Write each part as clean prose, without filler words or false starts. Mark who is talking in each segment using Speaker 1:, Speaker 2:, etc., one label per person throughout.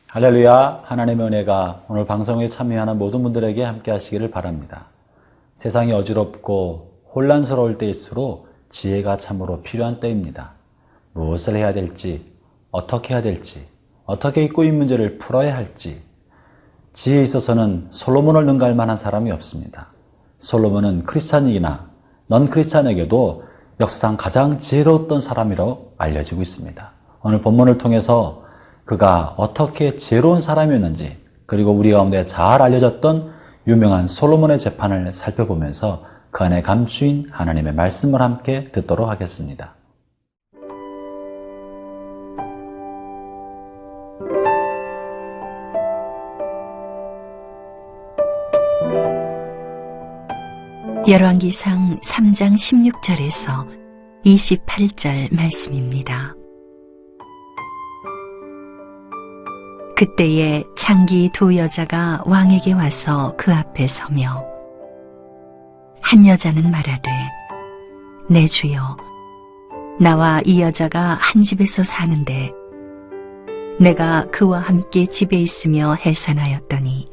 Speaker 1: 할렐루야, 하나님의 은혜가 오늘 방송에 참여하는 모든 분들에게 함께 하시기를 바랍니다. 세상이 어지럽고 혼란스러울 때일수록 지혜가 참으로 필요한 때입니다. 무엇을 해야 될지, 어떻게 해야 될지, 어떻게 이 꼬인 문제를 풀어야 할지, 지혜에 있어서는 솔로몬을 능가할 만한 사람이 없습니다. 솔로몬은 크리스찬이나 넌 크리스찬에게도 역사상 가장 지혜로웠던 사람이라고 알려지고 있습니다. 오늘 본문을 통해서 그가 어떻게 지혜로운 사람이었는지, 그리고 우리 가운데 잘 알려졌던 유명한 솔로몬의 재판을 살펴보면서 그 안에 감추인 하나님의 말씀을 함께 듣도록 하겠습니다.
Speaker 2: 열왕기상 3장 16절에서 28절 말씀입니다. 그때에 창기 두 여자가 왕에게 와서 그 앞에 서며 한 여자는 말하되 내 주여, 나와 이 여자가 한 집에서 사는데 내가 그와 함께 집에 있으며 해산하였더니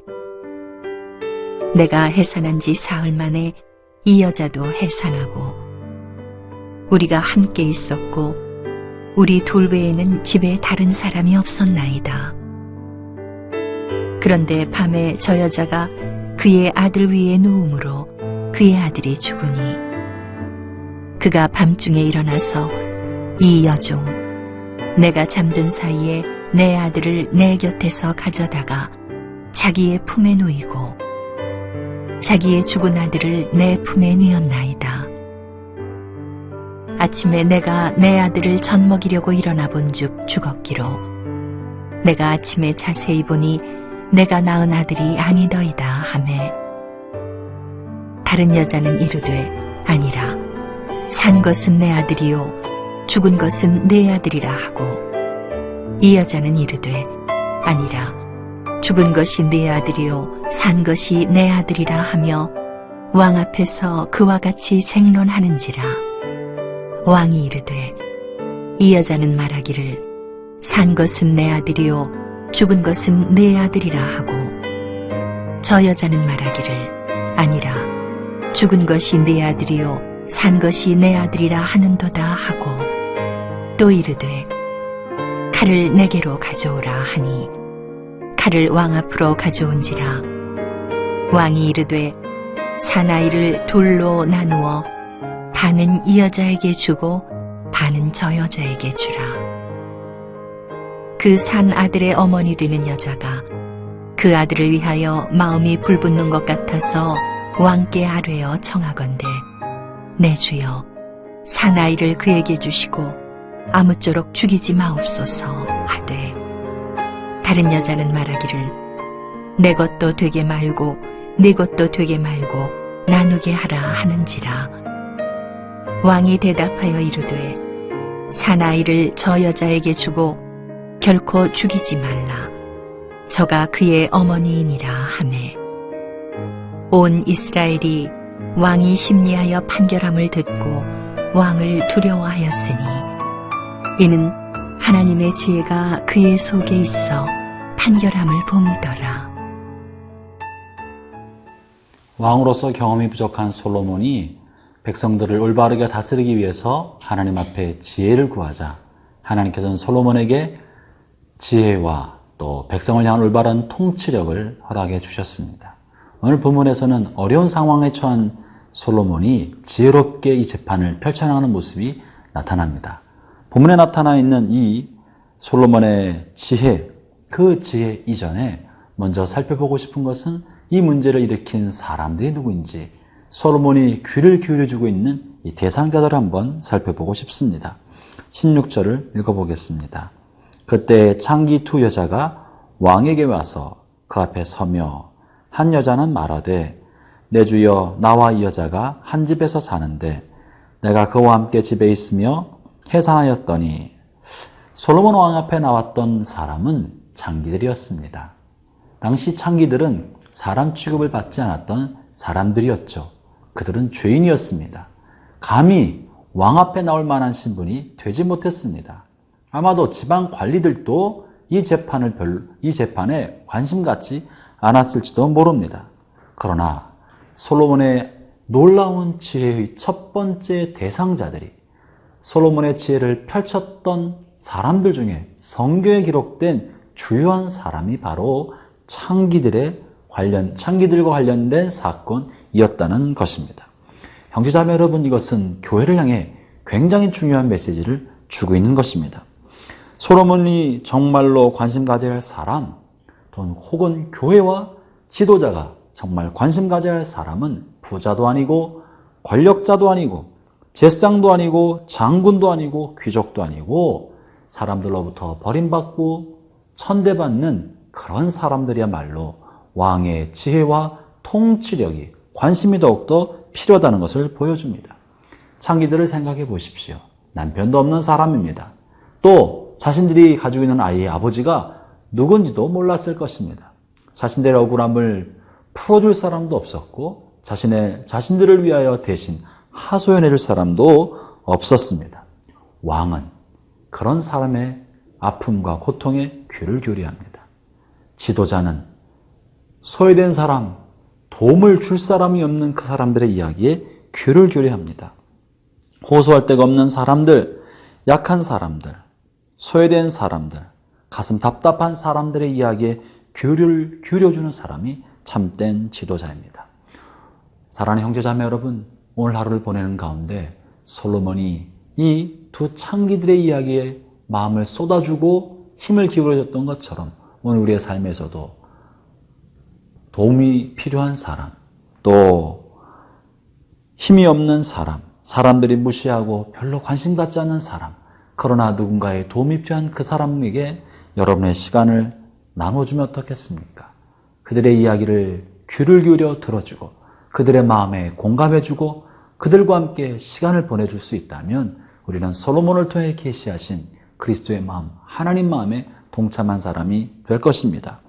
Speaker 2: 내가 해산한 지 사흘 만에 이 여자도 해산하고 우리가 함께 있었고 우리 둘 외에는 집에 다른 사람이 없었나이다. 그런데 밤에 저 여자가 그의 아들 위에 누움으로 그의 아들이 죽으니 그가 밤중에 일어나서 이 여종 내가 잠든 사이에 내 아들을 내 곁에서 가져다가 자기의 품에 누이고 자기의 죽은 아들을 내 품에 누였나이다. 아침에 내가 내 아들을 젖먹이려고 일어나 본즉 죽었기로 내가 아침에 자세히 보니 내가 낳은 아들이 아니더이다 하매 다른 여자는 이르되 아니라 산 것은 내 아들이요 죽은 것은 내 아들이라 하고 이 여자는 이르되 아니라 죽은 것이 내 아들이요 산 것이 내 아들이라 하며 왕 앞에서 그와 같이 쟁론하는지라. 왕이 이르되 이 여자는 말하기를 산 것은 내 아들이요 죽은 것은 내 아들이라 하고 저 여자는 말하기를 아니라 죽은 것이 내 아들이요 산 것이 내 아들이라 하는도다 하고 또 이르되 칼을 내게로 가져오라 하니 칼을 왕 앞으로 가져온지라. 왕이 이르되 사나이를 둘로 나누어 반은 이 여자에게 주고 반은 저 여자에게 주라. 그 산 아들의 어머니 되는 여자가 그 아들을 위하여 마음이 불붙는 것 같아서 왕께 아뢰어 청하건대 내 주여 사나이를 그에게 주시고 아무쪼록 죽이지 마옵소서 하되 다른 여자는 말하기를 내 것도 되게 말고 네 것도 되게 말고 나누게 하라 하는지라. 왕이 대답하여 이르되 사나이를 저 여자에게 주고 결코 죽이지 말라. 저가 그의 어머니이니라 하매 온 이스라엘이 왕이 심리하여 판결함을 듣고 왕을 두려워하였으니 이는 하나님의 지혜가 그의 속에 있어 판결함을 봄더라.
Speaker 1: 왕으로서 경험이 부족한 솔로몬이 백성들을 올바르게 다스리기 위해서 하나님 앞에 지혜를 구하자 하나님께서는 솔로몬에게 지혜와 또 백성을 향한 올바른 통치력을 허락해 주셨습니다. 오늘 본문에서는 어려운 상황에 처한 솔로몬이 지혜롭게 이 재판을 펼쳐나가는 모습이 나타납니다. 본문에 나타나 있는 이 솔로몬의 지혜, 그 지혜 이전에 먼저 살펴보고 싶은 것은 이 문제를 일으킨 사람들이 누구인지 솔로몬이 귀를 기울여주고 있는 이 대상자들을 한번 살펴보고 싶습니다. 16절을 읽어보겠습니다. 그때 창기 두 여자가 왕에게 와서 그 앞에 서며 한 여자는 말하되 내 주여 나와 이 여자가 한 집에서 사는데 내가 그와 함께 집에 있으며 해산하였더니 솔로몬 왕 앞에 나왔던 사람은 창기들이었습니다. 당시 창기들은 사람 취급을 받지 않았던 사람들이었죠. 그들은 죄인이었습니다. 감히 왕 앞에 나올 만한 신분이 되지 못했습니다. 아마도 지방 관리들도 이 재판에 관심 갖지 않았을지도 모릅니다. 그러나 솔로몬의 놀라운 지혜의 첫 번째 대상자들이 솔로몬의 지혜를 펼쳤던 사람들 중에 성경에 기록된 주요한 사람이 바로 창기들과 관련된 사건이었다는 것입니다. 형제자매 여러분, 이것은 교회를 향해 굉장히 중요한 메시지를 주고 있는 것입니다. 솔로몬이 정말로 관심 가져야 할 사람, 혹은 교회와 지도자가 정말 관심 가져야 할 사람은 부자도 아니고 권력자도 아니고 재상도 아니고 장군도 아니고 귀족도 아니고 사람들로부터 버림받고 천대받는 그런 사람들이야말로 왕의 지혜와 통치력이 관심이 더욱더 필요하다는 것을 보여줍니다. 창기들을 생각해 보십시오. 남편도 없는 사람입니다. 또 자신들이 가지고 있는 아이의 아버지가 누군지도 몰랐을 것입니다. 자신들의 억울함을 풀어줄 사람도 없었고 자신들을 위하여 대신 하소연해줄 사람도 없었습니다. 왕은 그런 사람의 아픔과 고통에 귀를 기울여야 합니다. 지도자는 소외된 사람, 도움을 줄 사람이 없는 그 사람들의 이야기에 귀를 기울여야 합니다. 호소할 데가 없는 사람들, 약한 사람들, 소외된 사람들, 가슴 답답한 사람들의 이야기에 귀를 기울여주는 사람이 참된 지도자입니다. 사랑하는 형제자매 여러분, 오늘 하루를 보내는 가운데 솔로몬이 이 두 창기들의 이야기에 마음을 쏟아주고 힘을 기울여줬던 것처럼 오늘 우리의 삶에서도 도움이 필요한 사람, 또 힘이 없는 사람, 사람들이 무시하고 별로 관심 갖지 않는 사람, 그러나 누군가의 도움이 필요한 그 사람에게 여러분의 시간을 나눠주면 어떻겠습니까? 그들의 이야기를 귀를 기울여 들어주고 그들의 마음에 공감해주고 그들과 함께 시간을 보내줄 수 있다면 우리는 솔로몬을 통해 계시하신 그리스도의 마음, 하나님 마음에 동참한 사람이 될 것입니다.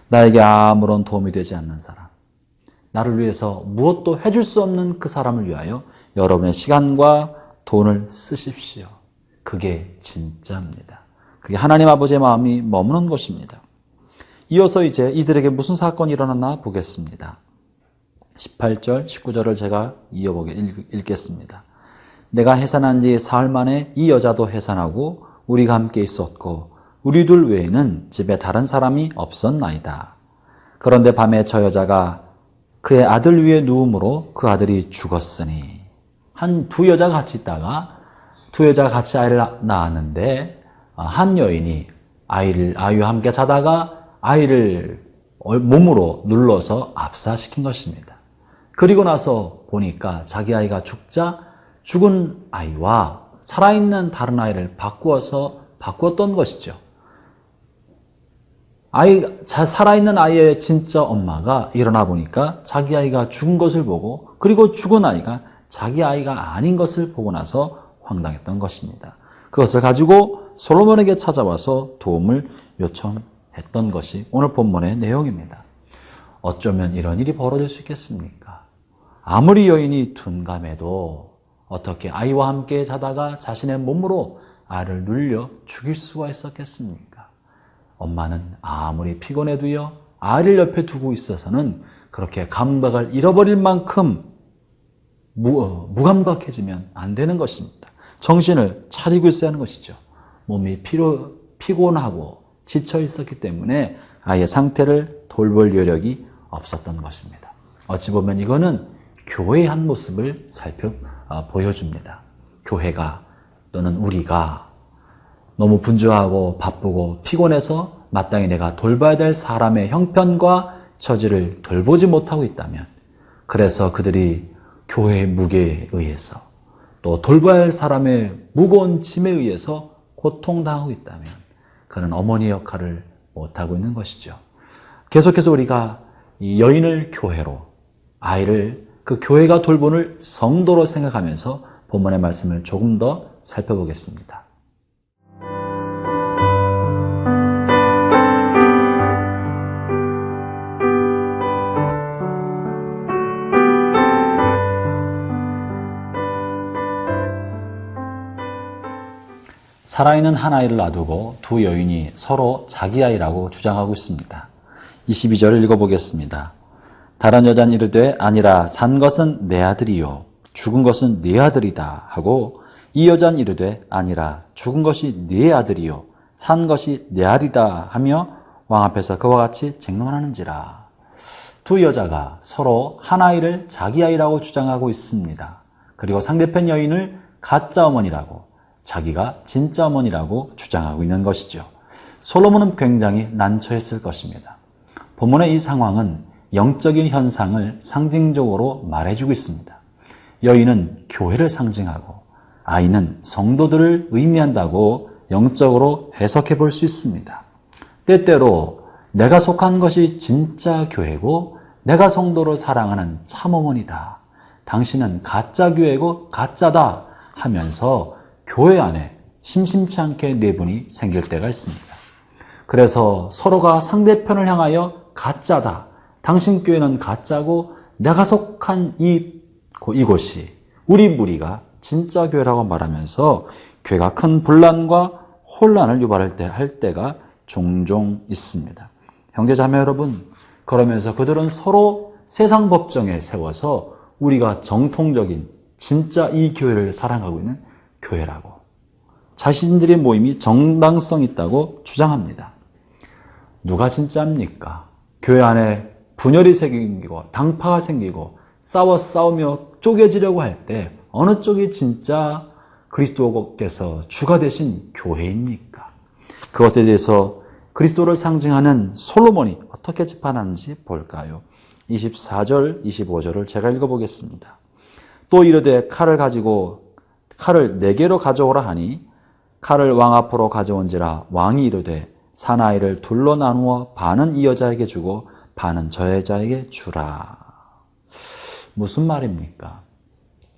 Speaker 1: 나에게 아무런 도움이 되지 않는 사람, 나를 위해서 무엇도 해줄 수 없는 그 사람을 위하여 여러분의 시간과 돈을 쓰십시오. 그게 진짜입니다. 그게 하나님 아버지의 마음이 머무는 것입니다. 이어서 이제 이들에게 무슨 사건이 일어났나 보겠습니다. 18절, 19절을 제가 읽겠습니다. 내가 해산한 지 사흘 만에 이 여자도 해산하고 우리가 함께 있었고 우리 둘 외에는 집에 다른 사람이 없었나이다. 그런데 밤에 저 여자가 그의 아들 위에 누움으로 그 아들이 죽었으니. 두 여자가 같이 있다가 두 여자가 같이 아이를 낳았는데 한 여인이 아이와 함께 자다가 아이를 몸으로 눌러서 압사시킨 것입니다. 그리고 나서 보니까 자기 아이가 죽은 아이와 살아있는 다른 아이를 바꾸었던 것이죠. 살아있는 아이의 진짜 엄마가 일어나 보니까 자기 아이가 죽은 것을 보고, 그리고 죽은 아이가 자기 아이가 아닌 것을 보고 나서 황당했던 것입니다. 그것을 가지고 솔로몬에게 찾아와서 도움을 요청했던 것이 오늘 본문의 내용입니다. 어쩌면 이런 일이 벌어질 수 있겠습니까? 아무리 여인이 둔감해도 어떻게 아이와 함께 자다가 자신의 몸으로 아이를 눌려 죽일 수가 있었겠습니까? 엄마는 아무리 피곤해도요, 아이를 옆에 두고 있어서는 그렇게 감각을 잃어버릴 만큼 무감각해지면 안 되는 것입니다. 정신을 차리고 있어야 하는 것이죠. 몸이 피곤하고 지쳐 있었기 때문에 아이의 상태를 돌볼 여력이 없었던 것입니다. 어찌 보면 이거는 교회의 한 모습을 보여줍니다. 교회가 또는 우리가 너무 분주하고 바쁘고 피곤해서 마땅히 내가 돌봐야 될 사람의 형편과 처지를 돌보지 못하고 있다면, 그래서 그들이 교회의 무게에 의해서 또 돌봐야 할 사람의 무거운 짐에 의해서 고통당하고 있다면 그는 어머니 역할을 못하고 있는 것이죠. 계속해서 우리가 이 여인을 교회로, 아이를 그 교회가 돌보는 성도로 생각하면서 본문의 말씀을 조금 더 살펴보겠습니다. 살아있는 한 아이를 놔두고 두 여인이 서로 자기 아이라고 주장하고 있습니다. 22절을 읽어보겠습니다. 다른 여자는 이르되 아니라 산 것은 내 아들이요 죽은 것은 네 아들이다 하고 이 여자는 이르되 아니라 죽은 것이 네 아들이요 산 것이 내 아들이다 하며 왕 앞에서 그와 같이 쟁론하는지라. 두 여자가 서로 한 아이를 자기 아이라고 주장하고 있습니다. 그리고 상대편 여인을 가짜 어머니라고, 자기가 진짜 어머니라고 주장하고 있는 것이죠. 솔로몬은 굉장히 난처했을 것입니다. 본문의 이 상황은 영적인 현상을 상징적으로 말해주고 있습니다. 여인은 교회를 상징하고 아이는 성도들을 의미한다고 영적으로 해석해 볼 수 있습니다. 때때로 내가 속한 것이 진짜 교회고 내가 성도를 사랑하는 참어머니다. 당신은 가짜 교회고 가짜다 하면서 교회 안에 심심치 않게 내분이 생길 때가 있습니다. 그래서 서로가 상대편을 향하여 가짜다. 당신 교회는 가짜고 내가 속한 이곳이 우리 무리가 진짜 교회라고 말하면서 교회가 큰 분란과 혼란을 유발할 때가 종종 있습니다. 형제자매 여러분, 그러면서 그들은 서로 세상 법정에 세워서 우리가 정통적인 진짜 이 교회를 사랑하고 있는 교회라고 자신들의 모임이 정당성 있다고 주장합니다. 누가 진짜입니까? 교회 안에 분열이 생기고 당파가 생기고 싸우며 쪼개지려고 할 때 어느 쪽이 진짜 그리스도께서 주가 되신 교회입니까? 그것에 대해서 그리스도를 상징하는 솔로몬이 어떻게 재판하는지 볼까요? 24절, 25절을 제가 읽어보겠습니다. 또 이르되 칼을 4개로 가져오라 하니 칼을 왕 앞으로 가져온지라 왕이 이르되 사나이를 둘로 나누어 반은 이 여자에게 주고 반은 저 여자에게 주라. 무슨 말입니까?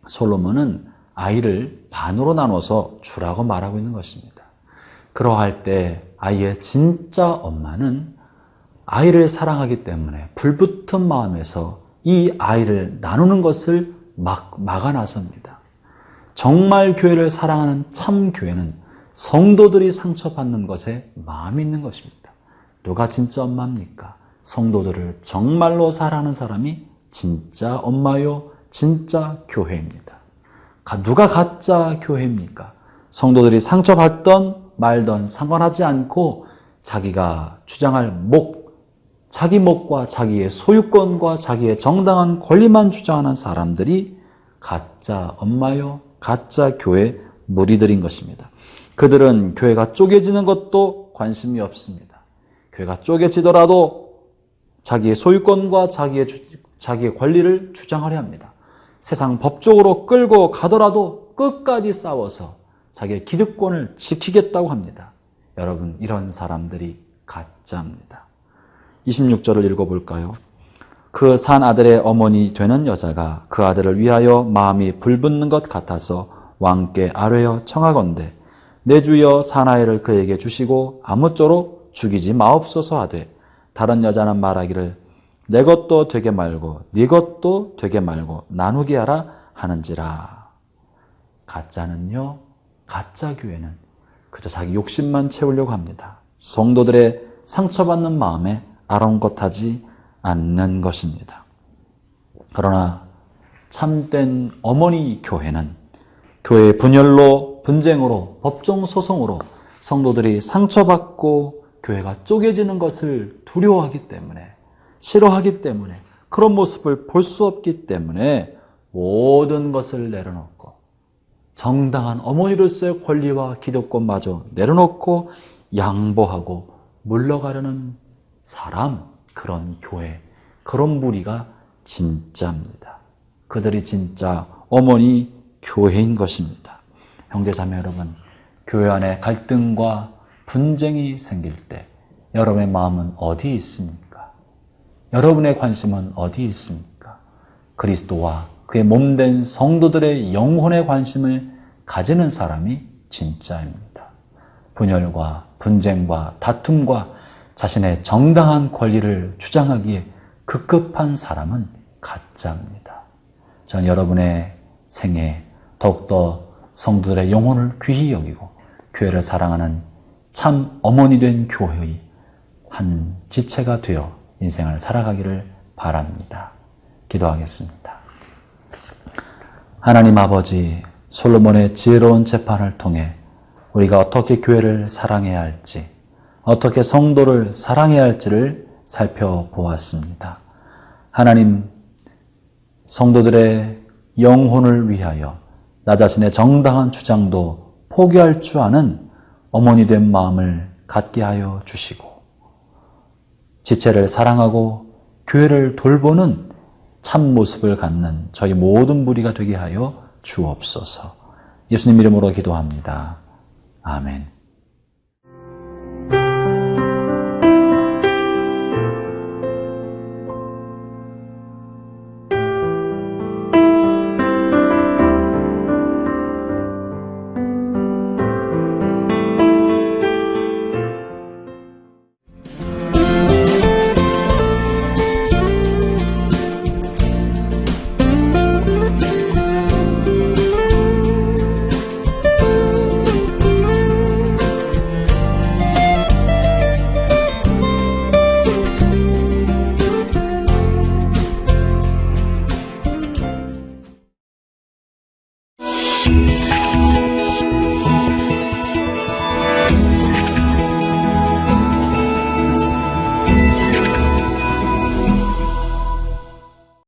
Speaker 1: 솔로몬은 아이를 반으로 나눠서 주라고 말하고 있는 것입니다. 그러할 때 아이의 진짜 엄마는 아이를 사랑하기 때문에 불붙은 마음에서 이 아이를 나누는 것을 막아 나섭니다. 정말 교회를 사랑하는 참 교회는 성도들이 상처받는 것에 마음이 있는 것입니다. 누가 진짜 엄마입니까? 성도들을 정말로 사랑하는 사람이 진짜 엄마요, 진짜 교회입니다. 누가 가짜 교회입니까? 성도들이 상처받던 말던 상관하지 않고 자기가 주장할 자기 목과 자기의 소유권과 자기의 정당한 권리만 주장하는 사람들이 가짜 엄마요, 가짜 교회 무리들인 것입니다. 그들은 교회가 쪼개지는 것도 관심이 없습니다. 교회가 쪼개지더라도 자기의 소유권과 자기의 권리를 주장하려 합니다. 세상 법적으로 끌고 가더라도 끝까지 싸워서 자기의 기득권을 지키겠다고 합니다. 여러분, 이런 사람들이 가짜입니다. 26절을 읽어볼까요? 그 산 아들의 어머니 되는 여자가 그 아들을 위하여 마음이 불붙는 것 같아서 왕께 아뢰어 청하건대 내 주여 사나이를 그에게 주시고 아무쪼록 죽이지 마옵소서 하되 다른 여자는 말하기를 내 것도 되게 말고 네 것도 되게 말고 나누게 하라 하는지라. 가짜는요, 가짜 교회는 그저 자기 욕심만 채우려고 합니다. 성도들의 상처받는 마음에 아랑곳하지 않는 것입니다. 그러나 참된 어머니 교회는 교회의 분열로, 분쟁으로, 법정 소송으로 성도들이 상처받고 교회가 쪼개지는 것을 두려워하기 때문에, 싫어하기 때문에, 그런 모습을 볼 수 없기 때문에 모든 것을 내려놓고 정당한 어머니로서의 권리와 기득권마저 내려놓고 양보하고 물러가려는 사람, 그런 교회, 그런 무리가 진짜입니다. 그들이 진짜 어머니 교회인 것입니다. 형제자매 여러분, 교회 안에 갈등과 분쟁이 생길 때 여러분의 마음은 어디에 있습니까? 여러분의 관심은 어디에 있습니까? 그리스도와 그의 몸된 성도들의 영혼에 관심을 가지는 사람이 진짜입니다. 분열과 분쟁과 다툼과 자신의 정당한 권리를 주장하기에 급급한 사람은 가짜입니다. 저는 여러분의 생에 더욱더 성도들의 영혼을 귀히 여기고 교회를 사랑하는 참 어머니 된 교회의 한 지체가 되어 인생을 살아가기를 바랍니다. 기도하겠습니다. 하나님 아버지, 솔로몬의 지혜로운 재판을 통해 우리가 어떻게 교회를 사랑해야 할지, 어떻게 성도를 사랑해야 할지를 살펴보았습니다. 하나님, 성도들의 영혼을 위하여 나 자신의 정당한 주장도 포기할 줄 아는 어머니 된 마음을 갖게 하여 주시고, 지체를 사랑하고 교회를 돌보는 참 모습을 갖는 저희 모든 무리가 되게 하여 주옵소서. 예수님 이름으로 기도합니다. 아멘.